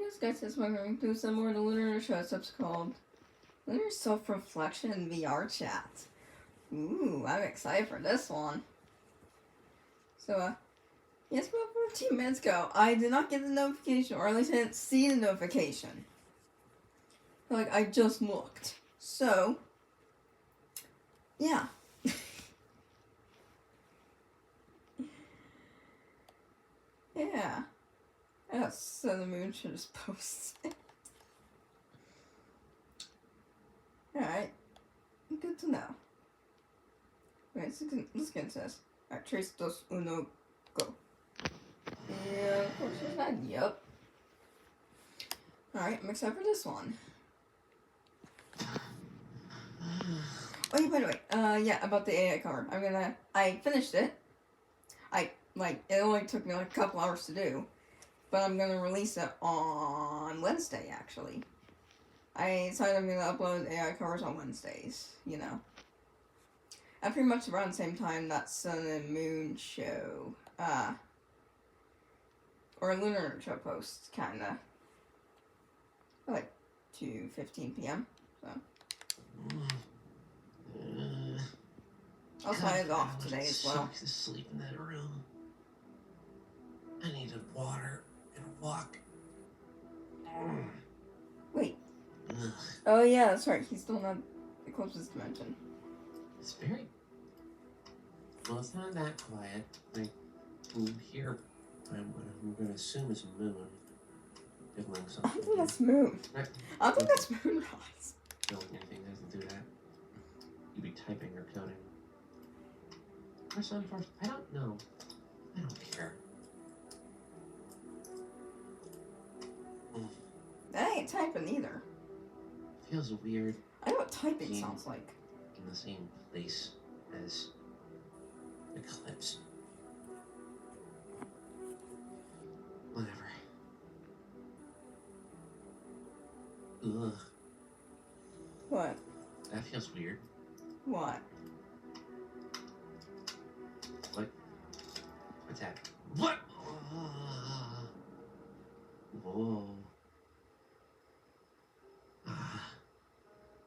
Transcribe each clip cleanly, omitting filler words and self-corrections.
Yes, guys, this one we're going to do some more of the Lunar shows. It's called Lunar Self-Reflection in VR Chat. Ooh, I'm excited for this one. So, yes, about 14 minutes ago, I did not get the notification, or at least I didn't see the notification. Like, I just looked. So, yeah. Yeah. Yes, so the moon should just post it. Alright. Good to know. Wait, let's get into this. Alright, trace dos uno, go. Yeah, of course it's not yep. Alright, I'm excited for this one. Oh yeah, by the way, yeah, about the AI cover. I finished it. It only took me like a couple hours to do. But I'm gonna release it on Wednesday, actually. I decided I'm gonna upload AI covers on Wednesdays, you know. And pretty much around the same time that Sun and Moon show, or Lunar show posts, kinda. Like 2:15 p.m. So. Also, I was off today as well. To sleep in that room. I needed water and a walk. Wait. Oh yeah, that's right. He's still not the closest dimension. It's very. Well, it's not that quiet. Like, you hear what I'm going to assume is Moon diddling something. I think that's Moon. Right. I think that's Moonrise. Building anything doesn't do that. You'd be typing or coding. Or Sunforce. I don't know. I don't care. That ain't typing either. Feels weird. I know what typing sounds like. In the same place as Eclipse. Whatever. Ugh. What? That feels weird. What? What? What's that? What? Whoa.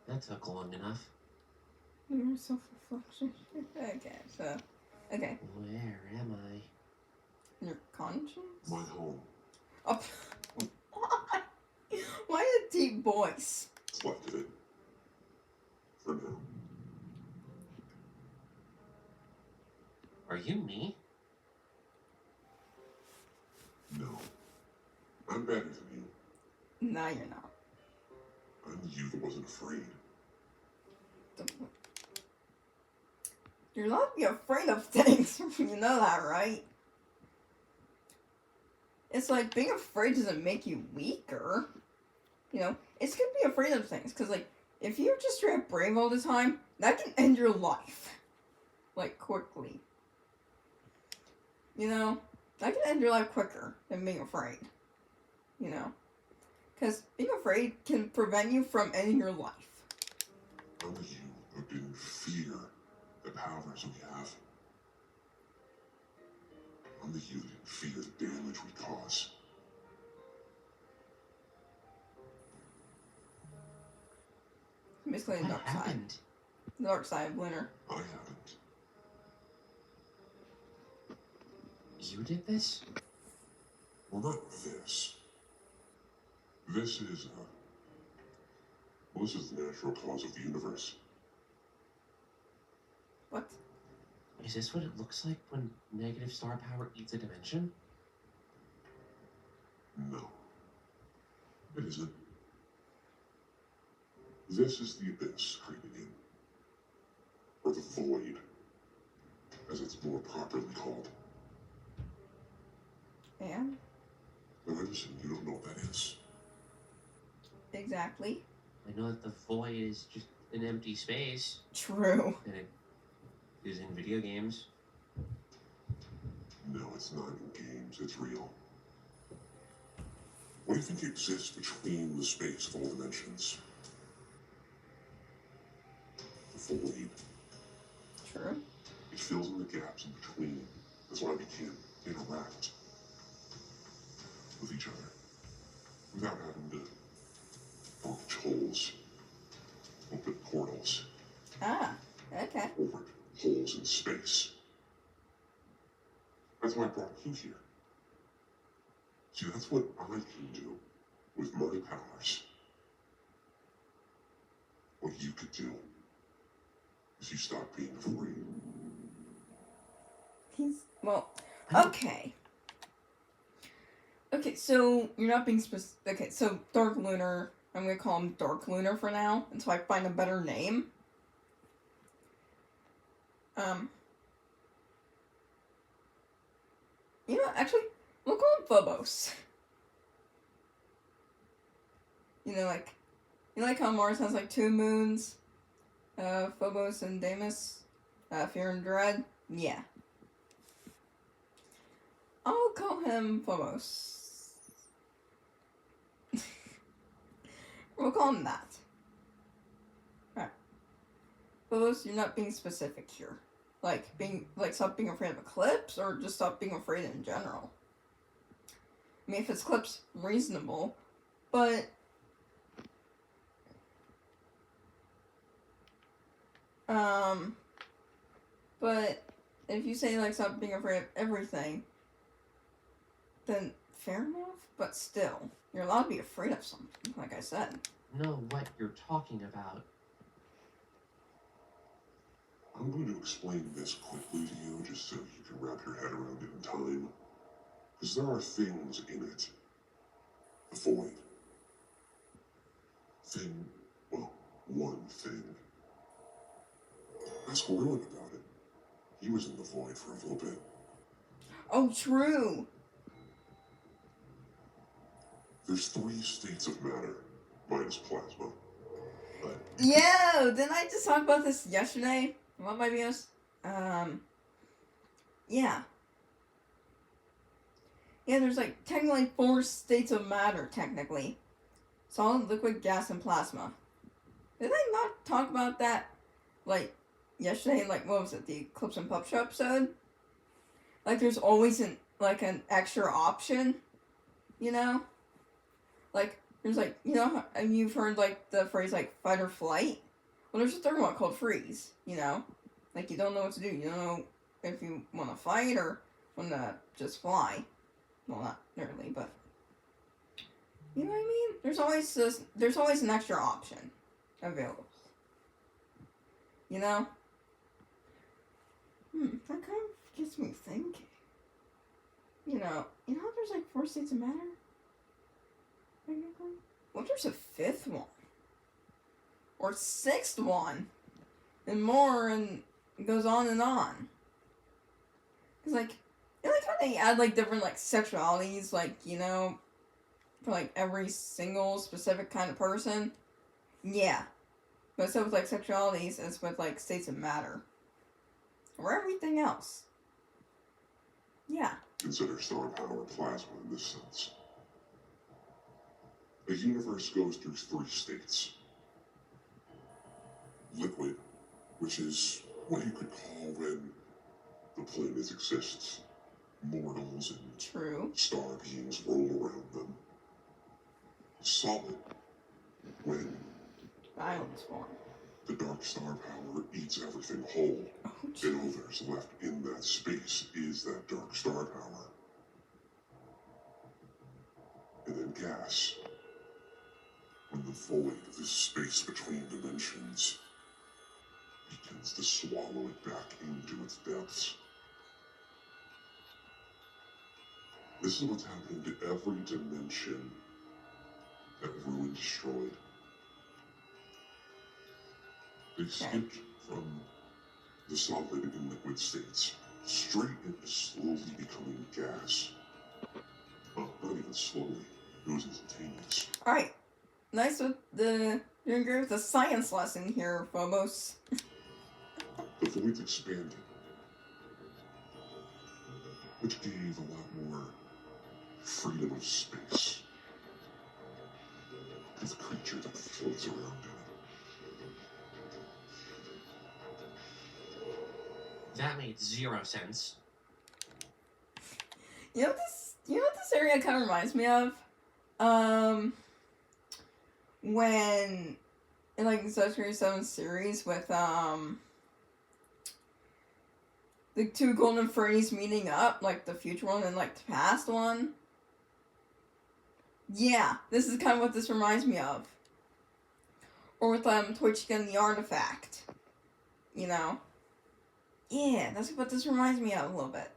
That took long enough. Your self-reflection. Okay, so. Okay. Where am I? Your conscience? My home. Oh. Why? Why a deep voice? Selected it. For now. Are you me? No. I'm better than you. No, you're not. I'm the you that wasn't afraid. You're allowed to be afraid of things. You know that, right? It's like being afraid doesn't make you weaker. You know, it's good to be afraid of things. Because, like, if you're just straight up brave all the time, that can end your life. Like, quickly. You know, that can end your life quicker than being afraid. You know? Because being afraid can prevent you from ending your life. I'm the you that didn't fear the powers that we have. I'm the you that didn't fear the damage we cause. Basically the dark side. The dark side of Lunar. I haven't. You did this? Well, not this. This is, well, this is the natural cause of the universe. What? Is this what it looks like when negative star power eats a dimension? No. It isn't. This is the abyss creeping in. Or the void, as it's more properly called. And? Now listen, you don't know what that is. Exactly. I know that the void is just an empty space. True. And it is in video games. No, it's not in games, it's real. What do you think exists between the space of all dimensions? The void. True. It fills in the gaps in between. That's why we can't interact with each other. without having to punch holes, open portals, Ah, okay. open holes in space. That's why I brought you here. See, that's what I can do with my powers. What you could do is you stop being afraid. Well, okay. Okay, so you're not being specific. Okay, so Dark Lunar, I'm gonna call him Dark Lunar for now until I find a better name. You know, actually, we'll call him Phobos. You know, like how Mars has like 2 moons, Phobos and Deimos, Fear and Dread. Yeah, I'll call him Phobos. We'll call him that. Alright. Phobos, you're not being specific here. Stop being afraid of eclipse, or just stop being afraid in general. I mean, if it's eclipse, reasonable, but if you say like stop being afraid of everything, then fair enough. But still, you're allowed to be afraid of something. Like I said. Know what you're talking about. I'm going to explain this quickly to you just so you can wrap your head around it in time. Because there are things in it. The void. One thing. Ask Rowan about it. He was in the void for a little bit. Oh, true. There's 3 states of matter, minus plasma. But Yo, didn't I just talk about this yesterday? What my videos? Yeah. Yeah, there's like technically 4 states of matter, technically. Solid, liquid, gas, and plasma. Did I not talk about that, like, yesterday? Like, what was it, the Eclipse and Pup Show episode? Like, there's always an extra option, you know? Like, there's like, you know, you've heard like the phrase like fight or flight? Well, there's a third one called freeze, you know? Like, you don't know what to do. You don't know if you want to fight or want to just fly. Well, not really, but you know what I mean? There's always an extra option available. You know? That kind of gets me thinking. You know how there's like 4 states of matter? Technically? What if there's a 5th one? Or 6th one? And more, and it goes on and on. Cause like, you like how they add like different like sexualities, like, you know, for like every single specific kind of person? Yeah. But instead with like sexualities, it's with like states of matter. Or everything else. Yeah. consider star power plasma in this sense. A universe goes through 3 states. Liquid, which is what you could call when the planet exists. Mortals and True. star beings roll around them. Solid, when Islands form. the dark star power eats everything whole, Oh, and all there's left in that space is that dark star power. And then gas, when the void of this space between dimensions begins to swallow it back into its depths. This is what's happening to every dimension that Ruin destroyed. They skipped from the solid and liquid states straight into slowly becoming gas. Well, not even slowly, it was instantaneous. Alright. Nice with you're good with the science lesson here, Phobos. The voids expanded, which gave a lot more freedom of space to the creature that floats around in it. That made 0 sense. You know what this area kind of reminds me of? when in like the Sub-Series 7 series with the two Golden Freddies meeting up, like the future one and like the past one. Yeah, this is kind of what this reminds me of. Or with Twitch and the Artifact. You know? Yeah, that's what this reminds me of a little bit.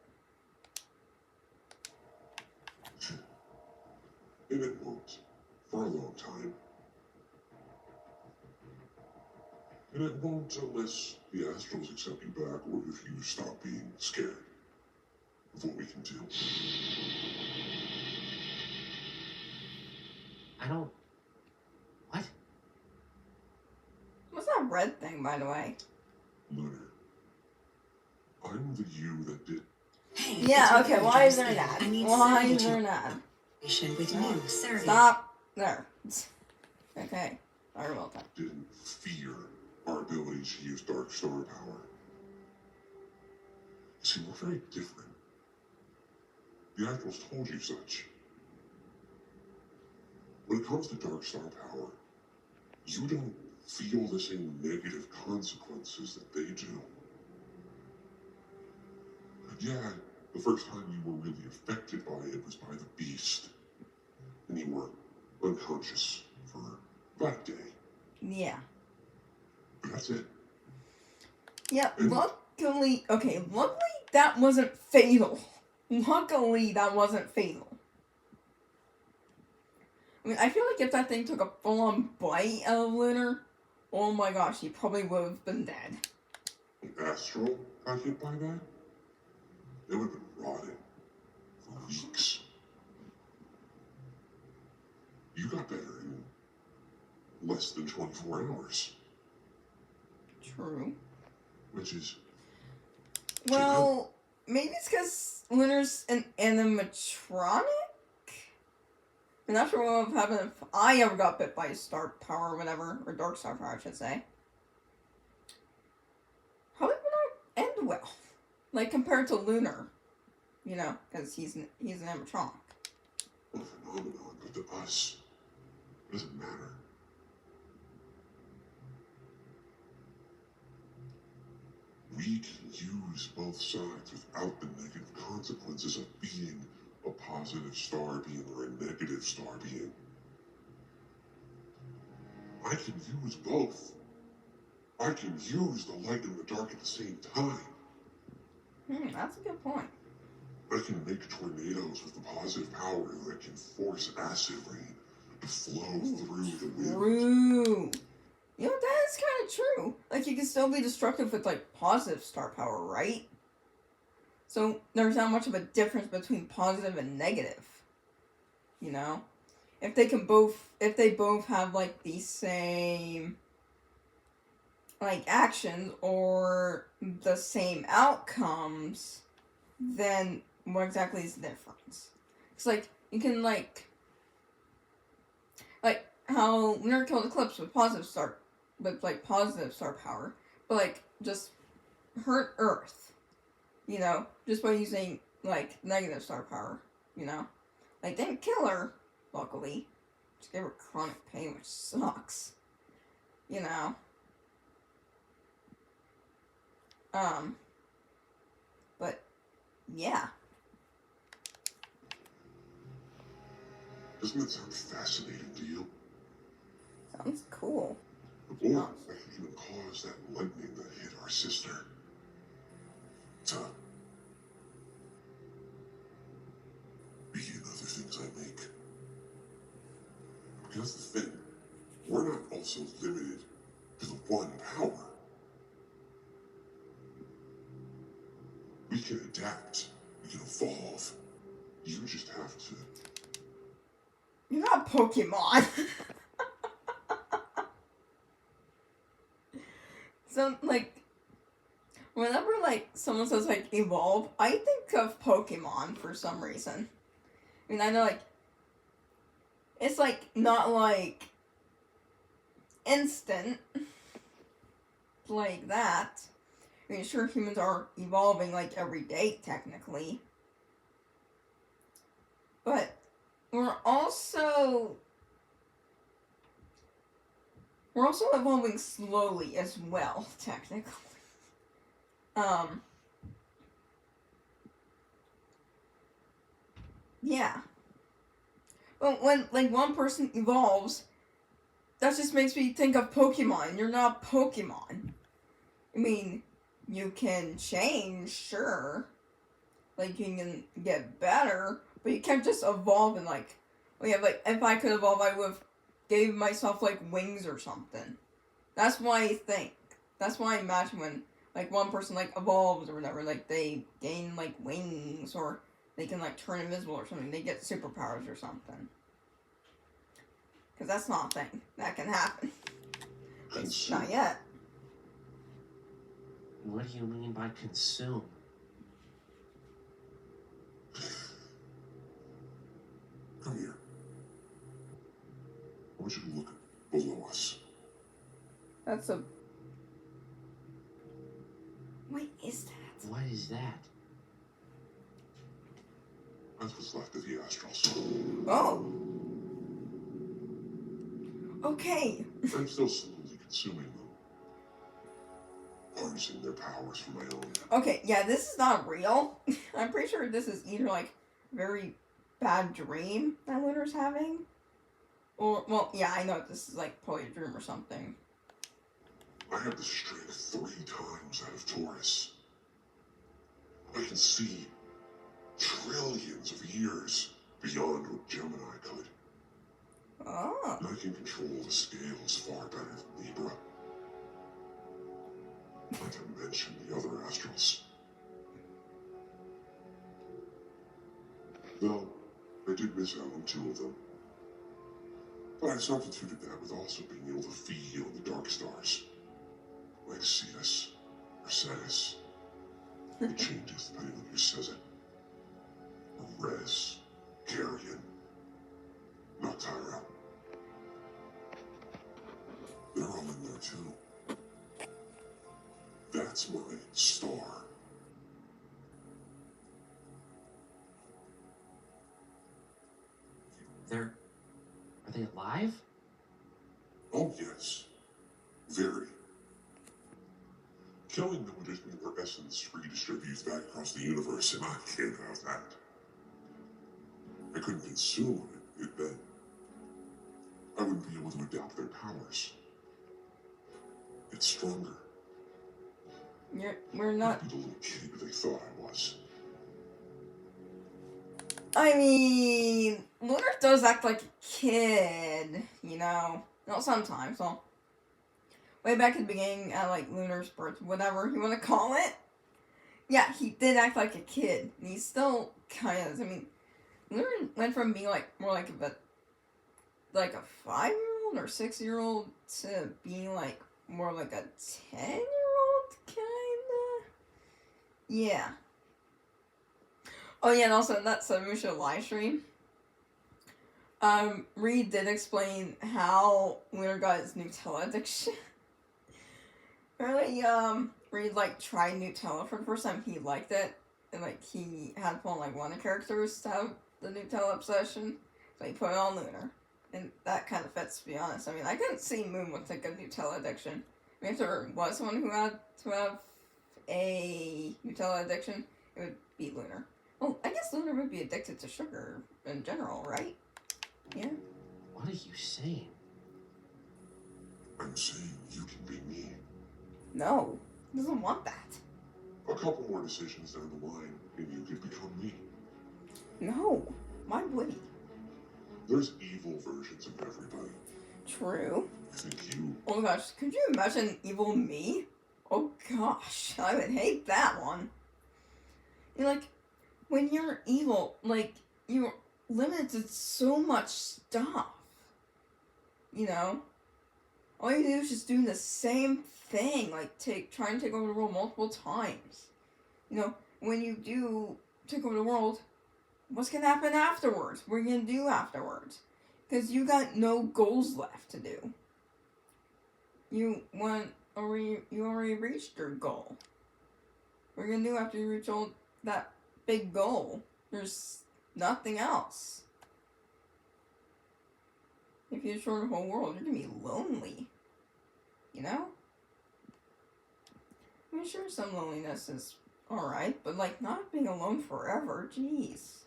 And it won't. For a long time. And it won't unless the Astrals accept you back or if you stop being scared of what we can do. I don't. What? What's that red thing, by the way? Lunar. I'm the you that did. Hey, Yeah, it's okay, okay, why is Joyce. there an ad? I need Why is 72 there an ad? with No. new surrogate. Stop. There. Okay. Sorry about that. Didn't fear our ability to use dark star power. You see, we're very different. The Astrals told you such. When it comes to dark star power, you don't feel the same negative consequences that they do. Yeah, the first time you were really affected by it was by the beast. And you were unconscious for about a day. Yeah. But that's it. Yeah, luckily that wasn't fatal. Luckily, that wasn't fatal. I mean, I feel like if that thing took a full-on bite out of Lunar, oh my gosh, he probably would have been dead. An Astral got hit by that? It would have been rotted for weeks. You got better in less than 24 hours. True. Which is... Well, maybe it's because Lunar's an animatronic? I'm not sure what would have happened if I ever got bit by star power or whatever, or dark star power, I should say. Probably would not end well. Like, compared to Lunar. You know, because he's an animatronic. A phenomenon, but to us, it doesn't matter. We can use both sides without the negative consequences of being a positive star being or a negative star being. I can use both. I can use the light and the dark at the same time. That's a good point. I can make tornadoes with the positive power that can force acid rain to flow through the wind. True. You know, that is kind of true. Like, you can still be destructive with, like, positive star power, right? So, there's not much of a difference between positive and negative. You know? If they both have, like, the same, like, actions or the same outcomes, then what exactly is the difference? It's like, you can, like how Lunar killed Eclipse with positive star power, but, like, just hurt Earth, you know, just by using, like, negative star power, you know? Like, didn't kill her, luckily. Just gave her chronic pain, which sucks. You know? But, yeah. Doesn't that sound fascinating to you? Sounds cool. Or I can even cause that lightning that hit our sister to be in other things I make. Because the thing, we're not also limited to the one power. We can adapt. We can evolve. You just have to. You're not Pokemon. So, like, whenever, like, someone says, like, evolve, I think of Pokemon for some reason. I mean, I know, like, it's, like, not, like, instant, like that. I mean, sure, humans are evolving, like, every day, technically. But we're also evolving slowly as well, technically. Yeah. But when like one person evolves, that just makes me think of Pokemon. You're not Pokemon. I mean, you can change, sure. Like you can get better, but you can't just evolve and like, oh yeah, like if I could evolve, I would have gave myself like wings or something. That's why I think. That's why I imagine when like one person like evolves or whatever, like they gain like wings or they can like turn invisible or something. They get superpowers or something. Because that's not a thing that can happen. It's not yet. What do you mean by consume? Come here. I want you to look below us. That's a... What is that? What is that? That's what's left of the astrals. Oh. Okay. I'm still slowly consuming them. Harnessing their powers for my own. Okay, yeah, this is not real. I'm pretty sure this is either like very bad dream that Lunar's having. Or, well, yeah, I know this is like probably a dream or something. I have the strength 3 times out of Taurus. I can see trillions of years beyond what Gemini could. Oh. And I can control the scales far better than Libra. Not to mention the other astrals. Though, I did miss out on 2 of them. But I substituted that with also being able to feel the dark stars. Like Cetus or Cetus. It changes depending on who says it. Or Res, Carrion, Noctira. They're all in there too. That's my star. Are they alive? Oh yes. Very. Killing them would just mean their essence redistributes back across the universe, and I can't have that. I couldn't consume it then. I wouldn't be able to adapt their powers. It's stronger. We're not... I'd be the little kid they thought I was. I mean, Lunar does act like a kid, you know? Not sometimes, well, way back at the beginning, at like Lunar's birth, whatever you want to call it. Yeah, he did act like a kid. And he still kind of, I mean, Lunar went from being like, more like a 5-year-old or 6-year-old to being like, more like a 10-year-old, kinda? Yeah. Oh yeah, and also in that Samusha live stream, Reed did explain how Lunar got his Nutella addiction. Apparently, Reed like tried Nutella for the first time. He liked it, and like he had fun like one of the characters to have the Nutella obsession, so he put it on Lunar, and that kind of fits. To be honest, I mean, I couldn't see Moon with like a Nutella addiction. I mean, if there was someone who had to have a Nutella addiction, it would be Lunar. Well, I guess Lunar would be addicted to sugar in general, right? Yeah. What are you saying? I'm saying you can be me. No, he doesn't want that. A couple more decisions down the line, and you could become me. No, why would he? There's evil versions of everybody. True. I think you... Oh gosh, could you imagine evil me? Oh gosh, I would hate that one. You're like, when you're evil, like, you're limited to so much stuff. You know? All you do is just doing the same thing, like, trying to take over the world multiple times. You know, when you do take over the world, what's gonna happen afterwards? What are you gonna do afterwards? Because you got no goals left to do. You already reached your goal. What are you gonna do after you reach that big goal? There's nothing else. if you destroy the whole world, you're gonna be lonely. You know? I mean, sure, some loneliness is alright, but, like, not being alone forever, jeez.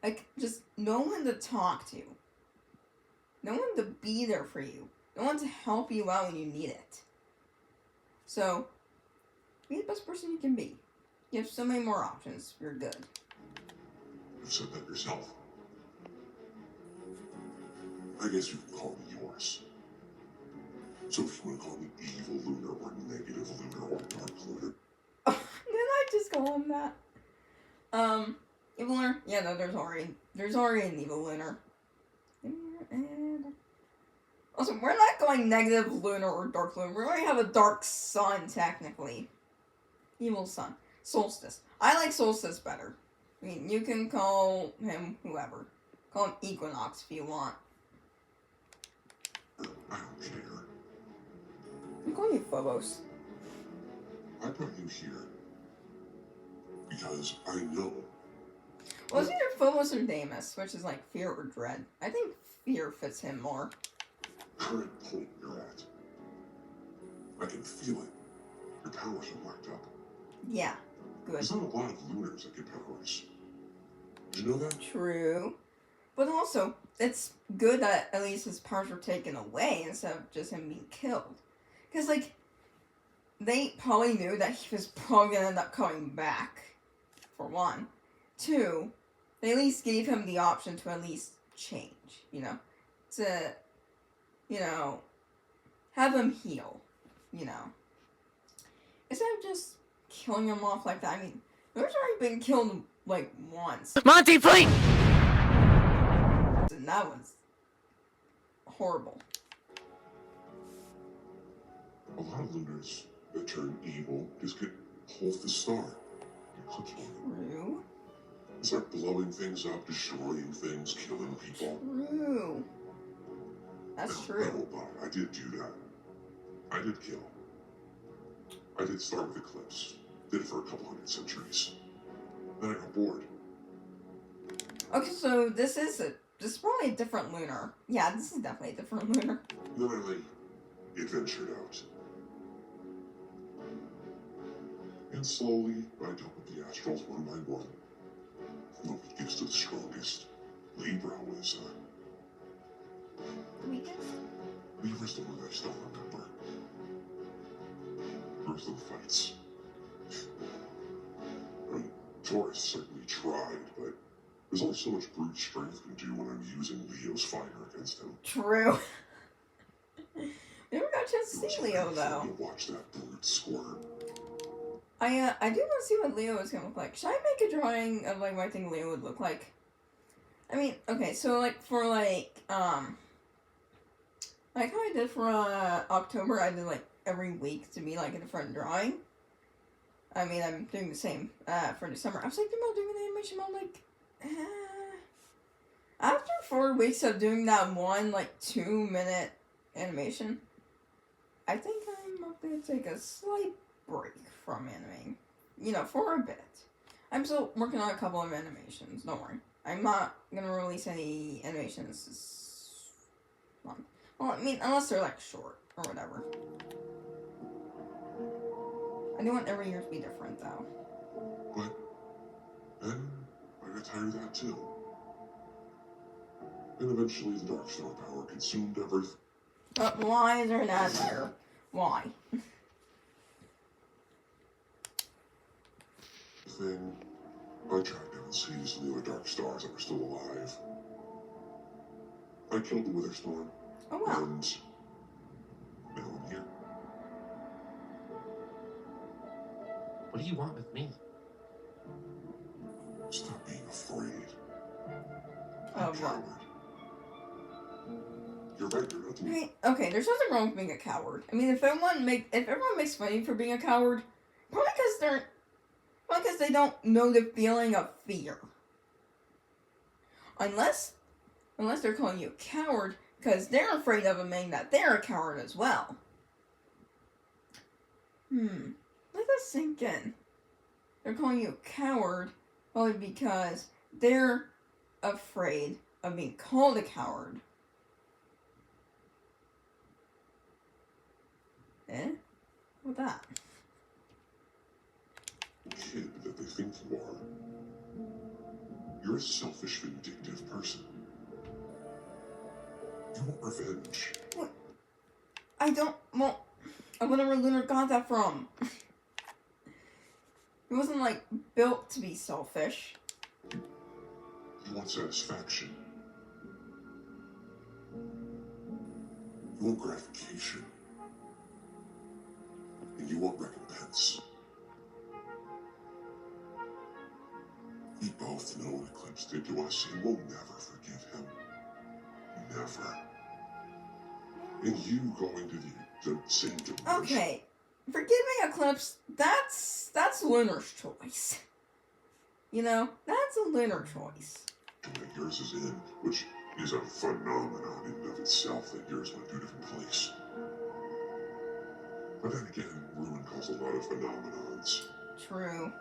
Like, just no one to talk to. No one to be there for you. No one to help you out when you need it. So, be the best person you can be. You have so many more options. You're good. You've said that yourself. I guess you can call me yours. So if you want to call me evil Lunar or negative Lunar or dark Lunar. Did I just call him that? Evil Lunar? Yeah, no, there's already an evil Lunar. Also, we're not going negative Lunar or dark Lunar. We already have a dark sun, technically. Evil sun. Solstice. I like Solstice better. I mean, you can call him whoever. Call him Equinox if you want. I don't care. I'm calling you Phobos. I brought you here because I know. Well, it's either Phobos or Deimos, which is like fear or dread. I think fear fits him more. Current point you're at. I can feel it. Your powers are locked up. Yeah, good. There's not a lot of Lunars that get powers. Did you know that? True. But also, it's good that at least his powers were taken away instead of just him being killed. Because, like, they probably knew that he was probably going to end up coming back, for one. Two, they at least gave him the option to at least change, you know? To, you know, have him heal, you know? Instead of just killing him off like that. I mean, there's already been killed, like, once. Monty, please! And that was horrible. A lot of Lunars that turn evil just get pulled the star. You click on them. True. They start blowing things up, destroying things, killing people. True. That's I true. won't lie, I did do that. I did kill. I did start with Eclipse. Did it for a couple hundred centuries. Then I got bored. Okay, so this is probably a different Lunar. Yeah, this is definitely a different Lunar. Then I adventured out. And slowly, I dealt with the Astrals one by one. Nobody gets to the strongest. Libra was, Libra's the one that I still remember. The rest of the fights. I mean, Taurus certainly tried, but there's only so much brute strength can do when I'm using Leo's fire against him. True. We never got a chance to see Leo, though. Watch that brute squirm. I do want to see what Leo is gonna look like. Should I make a drawing of, like, what I think Leo would look like? I mean, okay, so, like, for, like how I did for, October, I did, like, every week to be, like, a different drawing. I mean, I'm doing the same, for December. I was thinking about doing an animation mode, like, after 4 weeks of doing that one, like, 2-minute animation, I think I'm going to take a slight break from animating. You know, for a bit. I'm still working on a couple of animations, don't worry. I'm not going to release any animations this month. Well, I mean, unless they're, like, short or whatever. I do want every year to be different, though. But then I got tired of that too. And eventually the Dark Star power consumed everything. But why is there an ad here? Why? I tracked down seeds of the other Dark Stars that were still alive. I killed the Witherstorm. Oh, wow. And now I'm here. What do you want with me? Stop being afraid. Of what? Coward. You're right, you're nothing. Right. Okay, there's nothing wrong with being a coward. I mean, if everyone makes fun of you for being a coward, probably because they don't know the feeling of fear. Unless they're calling you a coward because they're afraid of admitting that they're a coward as well. Let that sink in. They're calling you a coward only because they're afraid of being called a coward. Eh? What that? Kid that they think you are. You're a selfish, vindictive person. You want revenge. What? I don't. Well, I wonder where Lunar got that from. He wasn't, like, built to be selfish. You want satisfaction. You want gratification. And you want recompense. We both know what Eclipse did to us, and we'll never forgive him. Never. And you going to the same dimension. Okay. Forgiving Eclipse, that's Lunar's choice. You know, that's a Lunar choice. And that yours is in, which is a phenomenon in and of itself, that yours went to a different place. But then again, ruin caused a lot of phenomenons. True.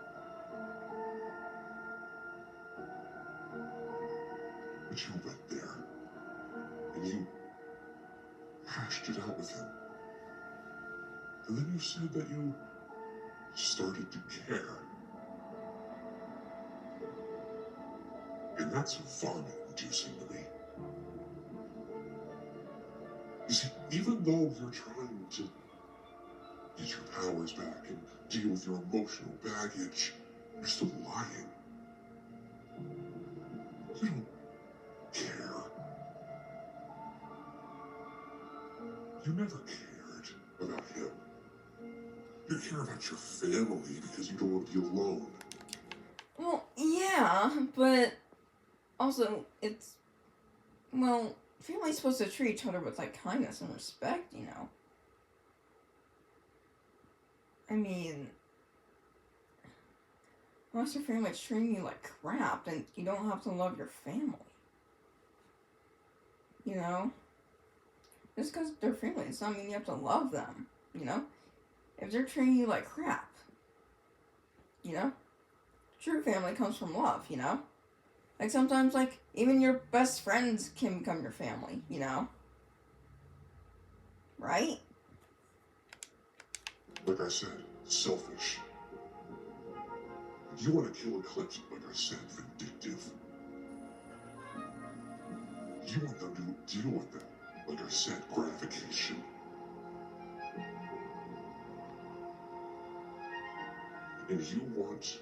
But you went there, and you hashed it out with him. And then you said that you started to care. And that's vomit-inducing to me. You see, even though you're trying to get your powers back and deal with your emotional baggage, you're still lying. You don't care. You never cared about him. You care about your family because you don't want to be alone. Well, yeah, but also, it's, well, family's supposed to treat each other with, like, kindness and respect, you know? I mean, unless your family's treating you like crap, then you don't have to love your family. You know? Just because they're family does not mean you have to love them, you know? If they're treating you like crap, you know? True family comes from love, you know? Like, sometimes, like, even your best friends can become your family, you know? Right? Like I said, selfish. You want to kill Eclipse, like I said, vindictive. You want them to deal with that, like I said, gratification. And you want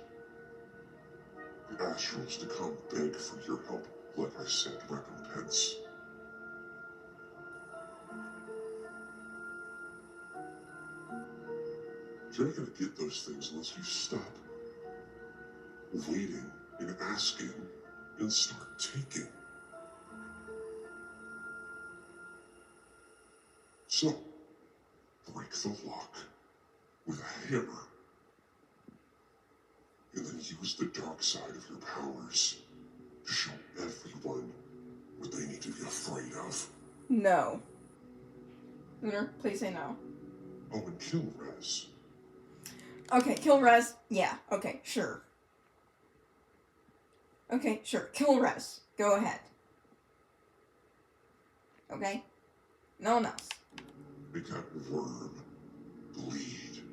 the Astrals to come beg for your help, like I said, recompense. You're not going to get those things unless you stop waiting and asking and start taking. So, break the lock with a hammer, and then use the dark side of your powers to show everyone what they need to be afraid of. No. Lunar, please say no. Oh, and kill Rez. Okay, kill Rez. Yeah, okay, sure. Okay, sure. Kill Rez. Go ahead. Okay? No one else. Make that worm bleed.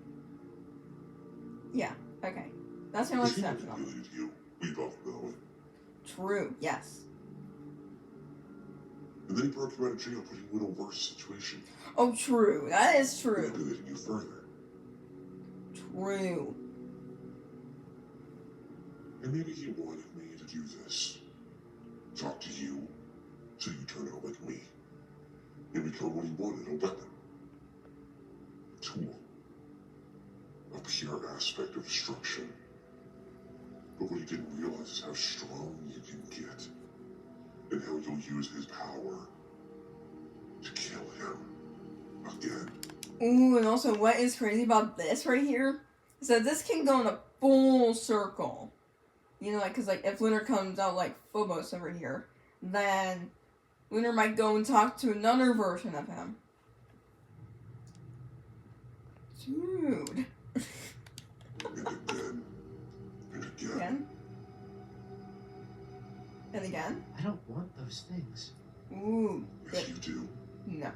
Yeah, okay. That's your If he exceptional. manipulated you, we both know it. True, yes. And then he broke you out of jail, putting you in a worse situation. Oh, true. That is true. Manipulating you further. True. And maybe he wanted me to do this. Talk to you, so you turn out like me. And become what he wanted, a weapon. A tool. A pure aspect of destruction. But what he didn't realize is how strong you can get. And how you'll use his power to kill him again. Ooh, and also what is crazy about this right here is that this can go in a full circle. You know, like, because, like, if Lunar comes out like Phobos over here, then Lunar might go and talk to another version of him. Dude. And again. And again. Again? And again? I don't want those things. Ooh. Yes, Good. you do. No.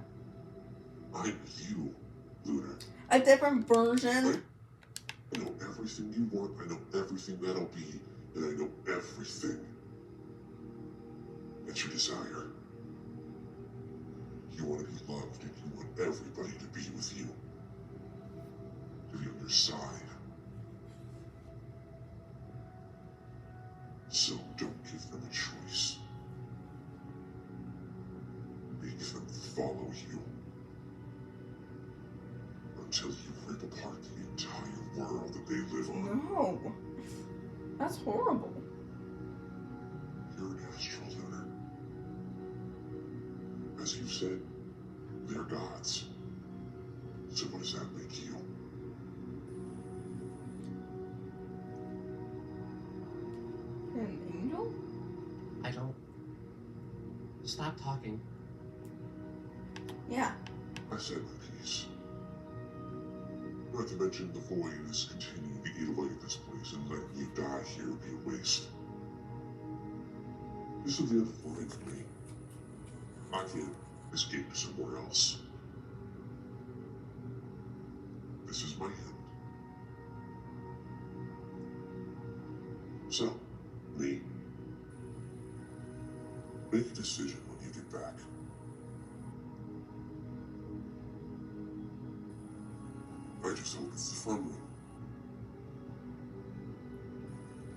I'm you, Lunar. A different version? Right? I know everything you want, I know everything that'll be, and I know everything that you desire. You want to be loved, and you want everybody to be with you. To be on your side. So don't give them a choice. Make them follow you. Until you rip apart the entire world that they live on. No. That's horrible. You're an astral lunar. As you said, they're gods. So what does that make you? An angel? I don't. Stop talking. Yeah. I said my piece. Not to mention the void is continuing to eat away at this place, and letting you die here would be a waste. This is the other line for me. I can't escape to somewhere else. This is my end. So, me, make a decision when you get back. I just hope it's the fun one.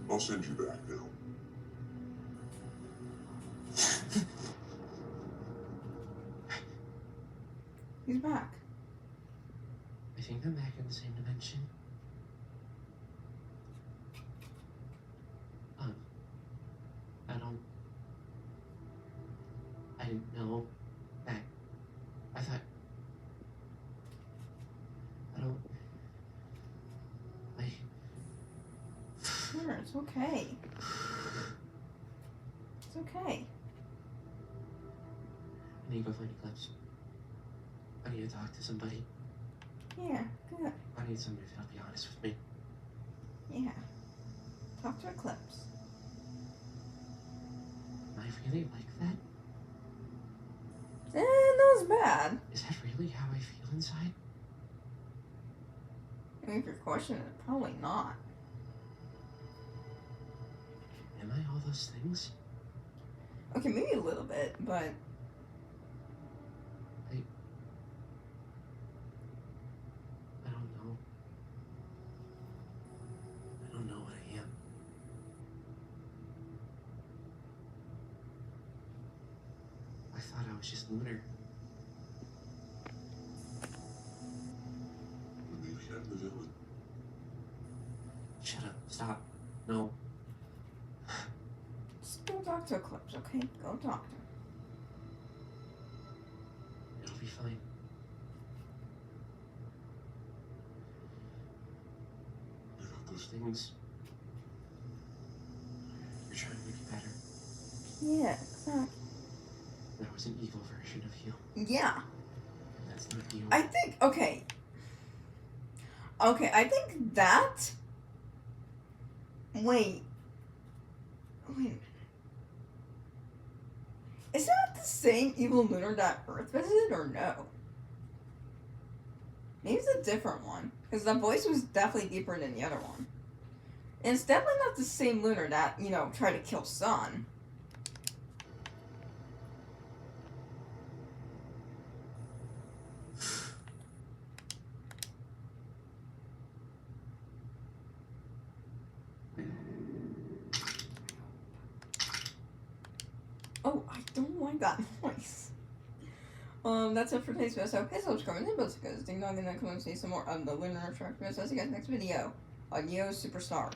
I'll send you back now. He's back. I think I'm back in the same dimension. I didn't know that. I thought. Sure, it's okay. It's okay. I need to go find Eclipse. I need to talk to somebody. Yeah, good. I need somebody that'll be honest with me. Yeah. Talk to Eclipse. Am I really like that? That was bad. Is that really how I feel inside? I mean, if you're questioning it, probably not. Am I all those things? Okay, maybe a little bit, but... I don't know. I don't know what I am. I thought I was just Lunar. But maybe I'm the villain. Shut up. Stop. No. Just go talk to Eclipse, okay? Go talk to her. It'll be fine. Without those things, you're trying to make it better. Yeah, exactly. That was an evil version of you. Yeah. That's not you. I think, okay. Okay, I think that... Wait a minute. Is that the same evil Lunar that Earth visited, or no? Maybe it's a different one. Because the voice was definitely deeper than the other one. And it's definitely not the same Lunar that, you know, tried to kill Sun. Oh, I don't like that voice. That's it for today's video. So, hit subscribe and hit those because ding dong and then come and see some more of the Lunar Attraction. So, I'll see you guys next video. Adios, superstars.